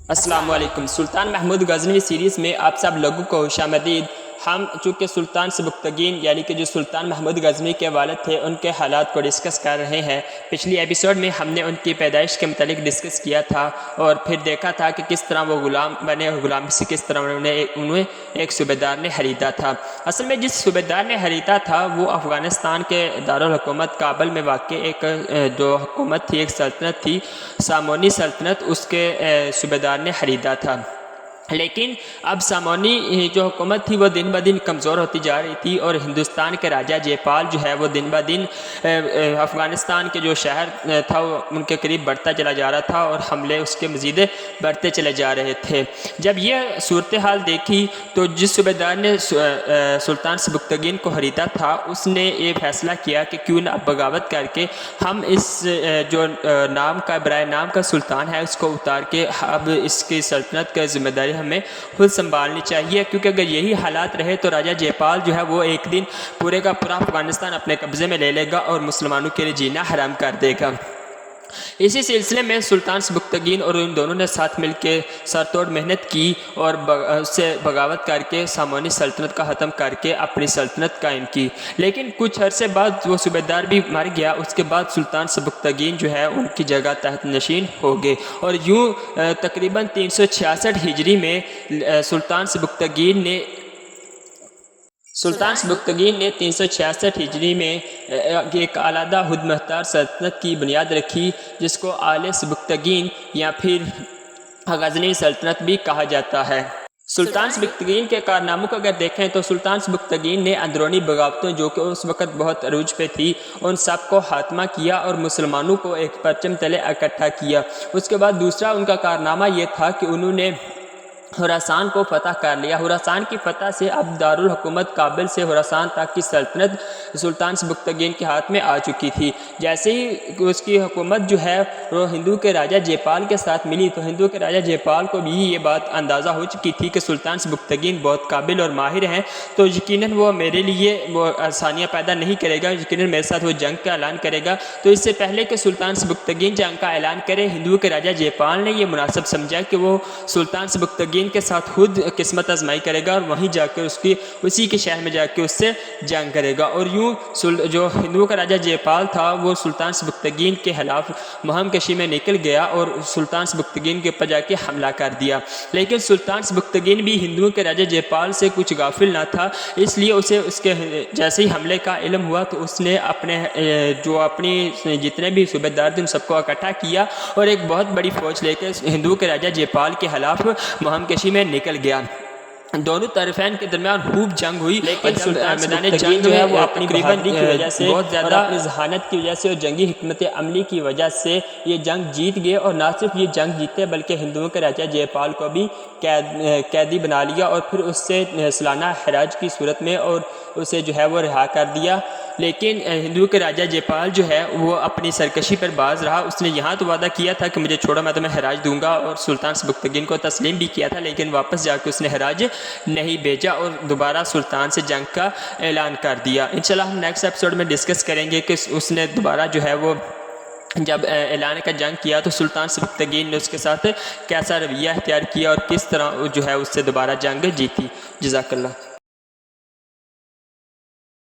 अस्सलाम वालेकुम। सुल्तान महमूद गज़नवी सीरीज़ में आप सब लोगों को खुशामदीद। हम चूँकि सुल्तान सबुक्तगीन यानी कि जो सुल्तान महमूद गज़नवी के वालिद थे उनके हालात को डिस्कस कर रहे हैं। पिछली एपिसोड में हमने उनकी पैदाइश के मतलब डिस्कस किया था और फिर देखा था कि किस तरह वो ग़ुलाम बने और ग़ुलामी से किस तरह उन्हें एक सूबेदार ने ख़रीदा था। असल में जिस सूबेदार ने ख़रीदा था वो अफ़गानिस्तान के दारुल हुकूमत काबुल में वाक़ एक जो हुकूमत थी, एक सल्तनत थी, सामोनी सल्तनत, उसके सूबेदार ने ख़रीदा था। लेकिन अब सामोनी जो हुकूमत थी वो दिन ब दिन कमज़ोर होती जा रही थी और हिंदुस्तान के राजा जयपाल जो है वो दिन ब दिन अफ़गानिस्तान के जो शहर था वो उनके करीब बढ़ता चला जा रहा था और हमले उसके मज़ीद बढ़ते चले जा रहे थे। जब ये सूरत हाल देखी तो जिस सूबेदार ने सुल्तान सबुक्तगीन को ख़रीदा था उसने ये फ़ैसला किया कि क्यों ना बगावत करके हम इस जो नाम का बराए नाम का सुल्तान है उसको उतार के अब इसकी सल्तनत का ज़िम्मेदारी हमें खुद संभालनी चाहिए, क्योंकि अगर यही हालात रहे तो राजा जयपाल जो है वो एक दिन पूरे का पूरा अफ़गानिस्तान अपने कब्ज़े में ले लेगा और मुसलमानों के लिए जीना हराम कर देगा। इसी सिलसिले में सुल्तान सबुक्तगीन और इन दोनों ने साथ मिलकर सरतोड़ मेहनत की और उससे बगावत करके सामोनी सल्तनत का ख़त्म करके अपनी सल्तनत कायम की। लेकिन कुछ अरसे बाद वो सूबेदार भी मर गया। उसके बाद सुल्तान सबुक्तगीन जो है उनकी जगह तहत नशीन हो गए और यूँ तकरीबन 366 हिजरी में सुल्तान सबुक्तगीन ने 366 हिजरी में एक आलादा खुद मुख्तार सल्तनत की बुनियाद रखी, जिसको आले सबुक्तगीन या फिर गज़नवी सल्तनत भी कहा जाता है। सुल्तान सबुक्तगीन के कारनामों को अगर देखें तो सुल्तान सबुक्तगीन ने अंदरूनी बगावतों जो कि उस वक़्त बहुत अरूज पे थी उन सब को ख़ात्मा किया और मुसलमानों को एक परचम तले इकट्ठा किया। उसके बाद दूसरा उनका कारनामा ये था कि उन्होंने खुरासान को फ़तह कर लिया। खुरासान की फ़तह से अब दारुल हुकूमत काबिल से खुरासान तक की सल्तनत सुल्तान सबुक्तगीन के हाथ में आ चुकी थी। जैसे ही उसकी हुकूमत जो है वो हिंदू के राजा जयपाल के साथ मिली तो हिंदू के राजा जयपाल को भी ये बात अंदाज़ा हो चुकी थी कि सुल्तान सबुक्तगीन बहुत काबिल और माहिर हैं, तो यकीनन वो मेरे लिए वो आसानियाँ पैदा नहीं करेगा, यकीनन मेरे साथ वो जंग का ऐलान करेगा। तो इससे पहले कि सुल्तान सबुक्तगीन जंग का ऐलान करे, हिंदू के राजा जयपाल ने यह मुनासिब समझा कि वो सुल्तान सबुक्तगीन के साथ खुद किस्मत आजमाई करेगा और वहीं जाकर उसी के शहर में जाकर उससे जंग करेगा। और यूँ जो हिंदुओं का राजा जयपाल था वो सुल्तान सबुक्तगीन के खिलाफ मुहिम कशी में निकल गया और सुल्तान सबुक्तगीन के ऊपर जाके हमला कर दिया। लेकिन सुल्तान सबुक्तगीन भी हिंदुओं के राजा जयपाल से कुछ गाफिल ना था, इसलिए उसे उसके जैसे ही हमले का इल्म हुआ तो उसने अपनी जितने भी सूबेदार थे उन सबको इकट्ठा किया और एक बहुत बड़ी फौज लेकर हिंदुओं के राजा जयपाल के खिलाफ मुहिम कशी में निकल गया। दोनों तरफैन के दरमियान खूब जंग हुई, लेकिन मैदान जंग जो है वो अपनी बहादुरी की वजह से बहुत ज़्यादा अपनी जहानत की वजह से और जंगी हिकमत अमली की वजह से ये जंग जीत गए। और ना सिर्फ ये जंग जीते बल्कि हिंदुओं के राजा जयपाल को भी कैदी बना लिया और फिर उससे सालाना खराज की सूरत में और उसे जो है वो रिहा कर दिया। लेकिन हिंदुओं के राजा जयपाल जो है वो अपनी सरकशी पर बाज रहा। उसने यहाँ तो वादा किया था कि मुझे छोड़ो मैं तुम्हें हराज दूंगा और सुल्तान सबुक्तगीन को तस्लीम भी किया था, लेकिन वापस जाकर उसने हराज नहीं भेजा और दोबारा सुल्तान से जंग का ऐलान कर दिया। इंशाल्लाह हम नेक्स्ट एपिसोड में डिस्कस करेंगे कि उसने दोबारा जो है वो जब ऐलान का जंग किया तो सुल्तान सबुक्तगीन ने उसके साथ कैसा रवैया इख्तियार किया और किस तरह जो है उससे दोबारा जंग जीती। जज़ाकल्लाह।